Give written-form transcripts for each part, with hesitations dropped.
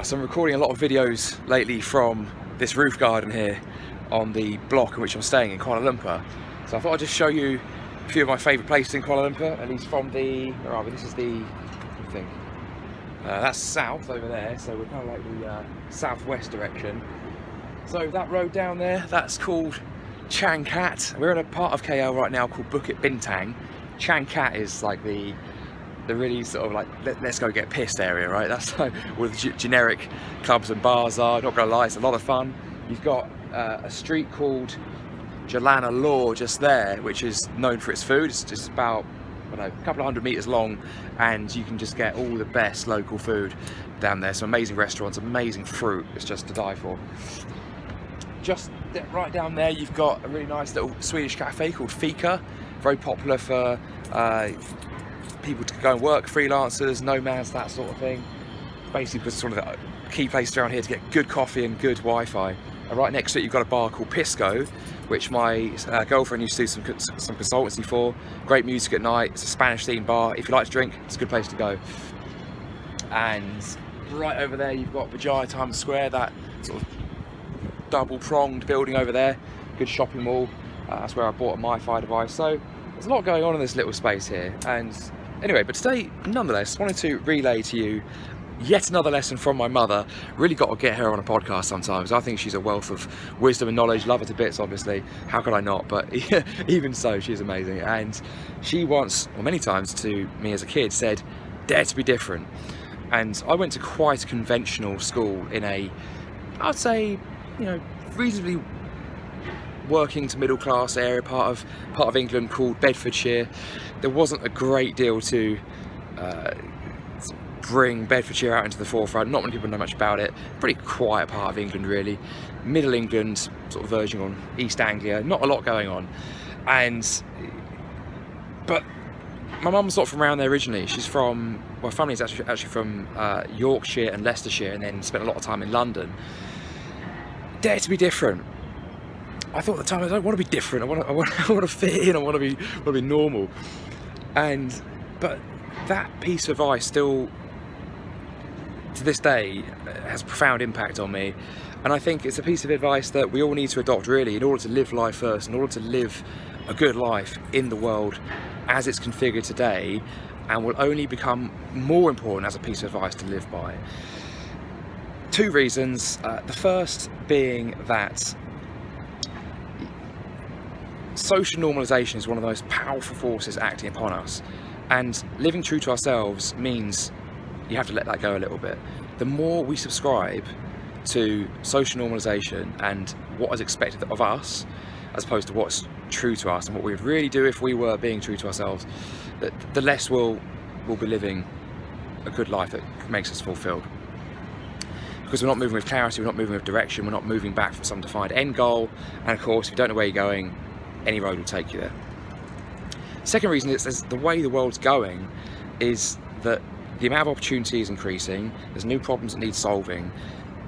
So I'm recording a lot of videos lately from this roof garden here on the block in which I'm staying in Kuala Lumpur. So I thought I'd just show you a few of my favourite places in Kuala Lumpur, at least from the, where are we? This is the, what do you think? That's south over there, so we're kind of like the southwest direction. So that road down there, that's called Changkat. We're in a part of KL right now called Bukit Bintang. Changkat is like the really sort of like let's go get pissed area, right? That's like where the generic clubs and bars are. Not gonna lie, it's a lot of fun. You've got a street called Jalana Law just there, which is known for its food. It's just about, I don't know, a couple of 100 meters long, and you can just get all the best local food down there. Some amazing restaurants, amazing fruit. It's just to die for. Just right down there, you've got a really nice little Swedish cafe called Fika, very popular for people to go and work, freelancers, nomads, that sort of thing. Basically, it's sort of the key place around here to get good coffee and good Wi-Fi. And right next to it, you've got a bar called Pisco, which my girlfriend used to do some consultancy for. Great music at night. It's a Spanish-themed bar. If you like to drink, it's a good place to go. And right over there, you've got Vijaya Times Square, that sort of double-pronged building over there. Good shopping mall. That's where I bought a Wi-Fi device. So there's a lot going on in this little space here. And anyway, but today, nonetheless, wanted to relay to you yet another lesson from my mother. Really got to get her on a podcast sometimes. I think she's a wealth of wisdom and knowledge. Love her to bits, obviously. How could I not? But even so, she's amazing. And she once, or many times to me as a kid, said, dare to be different. And I went to quite a conventional school in a, I'd say, you know, reasonably working to middle class area, part of England called Bedfordshire. There wasn't a great deal to bring Bedfordshire out into the forefront. Not many people know much about it. Pretty quiet part of England, really. Middle England, sort of verging on East Anglia. Not a lot going on. But my mum's not from around there originally. She's from, well, family's actually from Yorkshire and Leicestershire, and then spent a lot of time in London. Dare to be different. I thought at the time, I don't want to be different. I want to fit in. I want to be normal. But that piece of advice still, to this day, has a profound impact on me. And I think it's a piece of advice that we all need to adopt, really, in order to live life first, in order to live a good life in the world as it's configured today, and will only become more important as a piece of advice to live by. Two reasons. The first being that social normalisation is one of the most powerful forces acting upon us, and living true to ourselves means you have to let that go a little bit. The more we subscribe to social normalisation and what is expected of us, as opposed to what's true to us and what we would really do if we were being true to ourselves, the less we'll be living a good life that makes us fulfilled. Because we're not moving with clarity, we're not moving with direction, we're not moving back from some defined end goal, and of course, if you don't know where you're going, any road will take you there. Second reason is the way the world's going is that the amount of opportunity is increasing, there's new problems that need solving.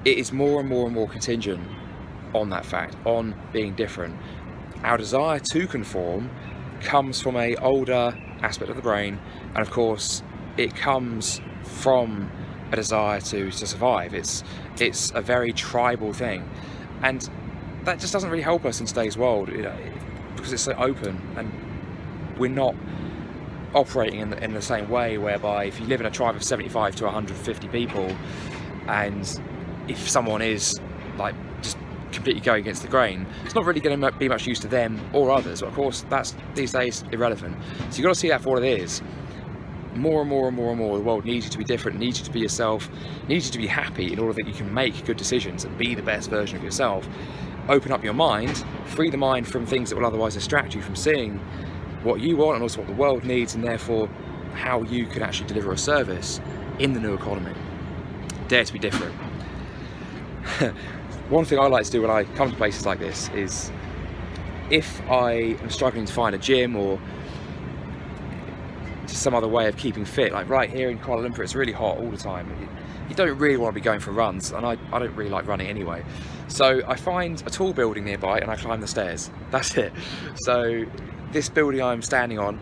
It is more and more and more contingent on that fact, on being different. Our desire to conform comes from an older aspect of the brain, and of course it comes from a desire to survive. It's a very tribal thing, and that just doesn't really help us in today's world, you know, because it's so open, and we're not operating in the same way, whereby if you live in a tribe of 75 to 150 people, and if someone is like just completely going against the grain, it's not really going to be much use to them or others. But of course, that's these days irrelevant. So you've got to see that for what it is. More and more and more and more, the world needs you to be different, needs you to be yourself, needs you to be happy in order that you can make good decisions and be the best version of yourself. Open up your mind, free the mind from things that will otherwise distract you from seeing what you want and also what the world needs, and therefore how you can actually deliver a service in the new economy. Dare to be different. One thing I like to do when I come to places like this is, if I am struggling to find a gym or some other way of keeping fit, like right here in Kuala Lumpur, it's really hot all the time. You don't really want to be going for runs, and I don't really like running anyway. So I find a tall building nearby and I climb the stairs. That's it. So this building I'm standing on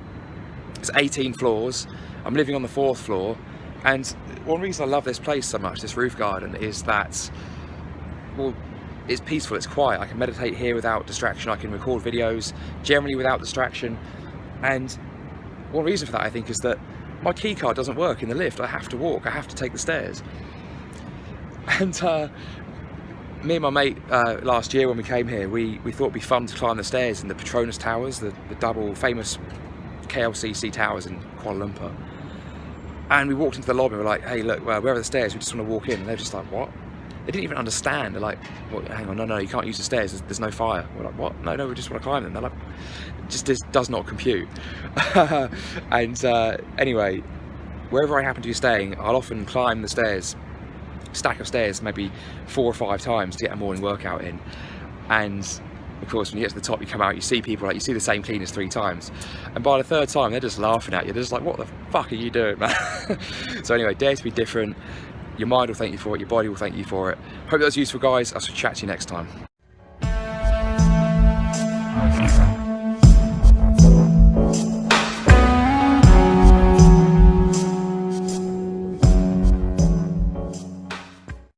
is 18 floors. I'm living on the 4th floor. And one reason I love this place so much, this roof garden, is that, well, it's peaceful, it's quiet. I can meditate here without distraction. I can record videos generally without distraction. And one reason for that, I think, is that my key card doesn't work in the lift. I have to walk, I have to take the stairs. And me and my mate last year when we came here, we thought it'd be fun to climb the stairs in the Petronas Towers, the double famous KLCC towers in Kuala Lumpur. And we walked into the lobby and we're like, hey look, where are the stairs? We just want to walk in. And they're just like, what? They didn't even understand. They're like, well, hang on, no, you can't use the stairs, there's no fire. We're like, what? No, we just want to climb them. They're like, this does not compute. And anyway, wherever I happen to be staying, I'll often climb the stairs, stack of stairs, maybe 4 or 5 times to get a morning workout in. And of course, when you get to the top, you come out, you see people, like, you see the same cleaners 3 times. And by the 3rd time, they're just laughing at you. They're just like, what the fuck are you doing, man? So anyway, dare to be different. Your mind will thank you for it, your body will thank you for it. Hope that was useful, guys. I'll chat to you next time.